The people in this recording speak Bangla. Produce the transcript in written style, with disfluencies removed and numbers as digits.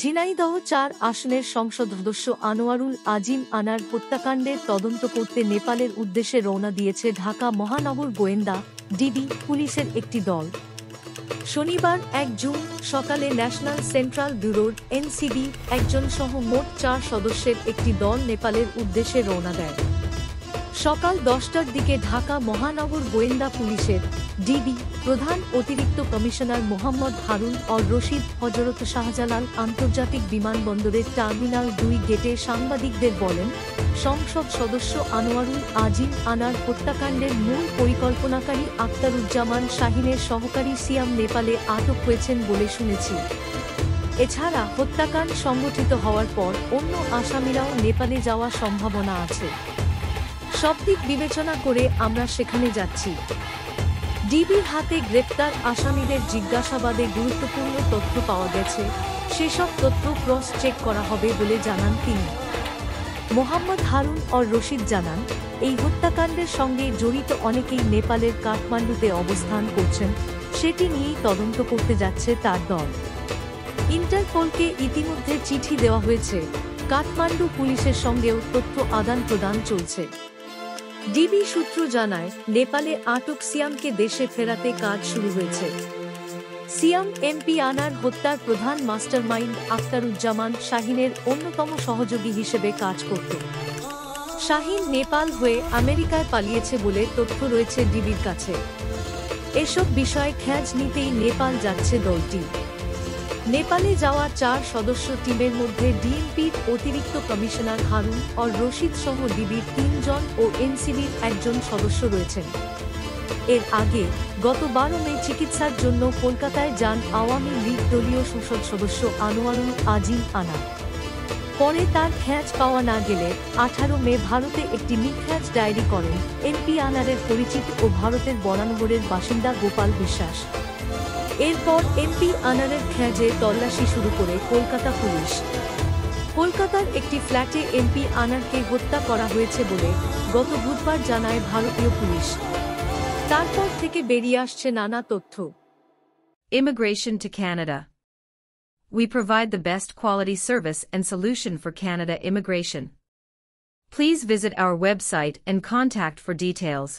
ঝিনাইদহ ৪ আসনের সংসদ সদস্য আনোয়ারুল আজিম আনার হত্যাকাণ্ডের তদন্ত করতে নেপালের উদ্দেশ্যে রওনা দিয়েছে ঢাকা মহানগর গোয়েন্দা ডিবি পুলিশের একটি দল। শনিবার ১ জুন সকালে ন্যাশনাল সেন্ট্রাল ব্যুরোর এনসিবি একজন সহ মোট ৪ সদস্যের একটি দল নেপালের উদ্দেশ্যে রওনা দেয়। সকাল ১০টার দিকে ঢাকা মহানগর গোয়েন্দা পুলিশের ডিবি প্রধান অতিরিক্ত কমিশনার মোহাম্মদ হারুন অর রশিদ হজরত শাহজালাল আন্তর্জাতিক বিমানবন্দরের টার্মিনাল ২ গেটে সাংবাদিকদের বলেন, সংসদ সদস্য আনোয়ারুল আজিম আনার হত্যাকাণ্ডের মূল পরিকল্পনাকারী আখতারুজ্জামান শাহীনের সহকারী সিয়াম নেপালে আটক হয়েছেন বলে শুনেছি। এছাড়া হত্যাকাণ্ড সংঘটিত হওয়ার পর অন্য আসামিরাও নেপালে যাওয়ার সম্ভাবনা আছে। সব দিক বিবেচনা করে আমরা সেখানে যাচ্ছি। ডিবির হাতে গ্রেপ্তার আসামিদের জিজ্ঞাসাবাদে গুরুত্বপূর্ণ তথ্য পাওয়া গেছে, সেসব তথ্য ক্রস চেক করা হবে বলে জানান তিনি। মোহাম্মদ হারুন অর রশিদ জানান, এই হত্যাকাণ্ডের সঙ্গে জড়িত অনেকেই নেপালের কাঠমান্ডুতে অবস্থান করছেন, সেটি নিয়েই তদন্ত করতে যাচ্ছে তার দল। ইন্টারপোলকে ইতিমধ্যে চিঠি দেওয়া হয়েছে, কাঠমান্ডু পুলিশের সঙ্গেও তথ্য আদান প্রদান চলছে। ডিবি সূত্র জানায়, নেপালে আটক সিয়ামকে দেশে ফেরাতে কাজ শুরু হয়েছে। সিয়াম এমপি আনার হত্যার প্রধান মাস্টারমাইন্ড আখতারুজ্জামান শাহীনের অন্যতম সহযোগী হিসেবে কাজ করত। শাহীন নেপাল হয়ে আমেরিকায় পালিয়েছে বলে তথ্য রয়েছে ডিবির কাছে। এসব বিষয়ে খোঁজ নিতেই নেপাল যাচ্ছে দলটি। নেপালে যাওয়া ৪ সদস্য টিমের মধ্যে ডিএমপির অতিরিক্ত কমিশনার হারুন অর রশিদ সহ ডিবির ৩ জন ও এনসিবির একজন সদস্য রয়েছেন। এর আগে গত ১২ মে চিকিৎসার জন্য কলকাতায় যান আওয়ামী লীগ দলীয় সংসদ সদস্য আনোয়ারুল আজিম আনা। পরে তার খোঁজ পাওয়া না গেলে ১৮ মে ভারতে একটি নিখোঁজ ডায়েরি করেন এমপি আনারের পরিচিত ও ভারতের বরানগরের বাসিন্দা গোপাল বিশ্বাস। এরপর এমপি আনারের খোঁজে তল্লাশি শুরু করে কলকাতা পুলিশ। কলকাতার একটি ফ্ল্যাটে এমপি আনারকে হত্যা করা হয়েছে বলে গত বুধবার জানায় ভারতীয় পুলিশ। তারপর থেকে বেরিয়ে আসছে নানা তথ্য। Immigration to Canada. We provide the best quality service and solution for Canada immigration. Please visit our website and contact for details.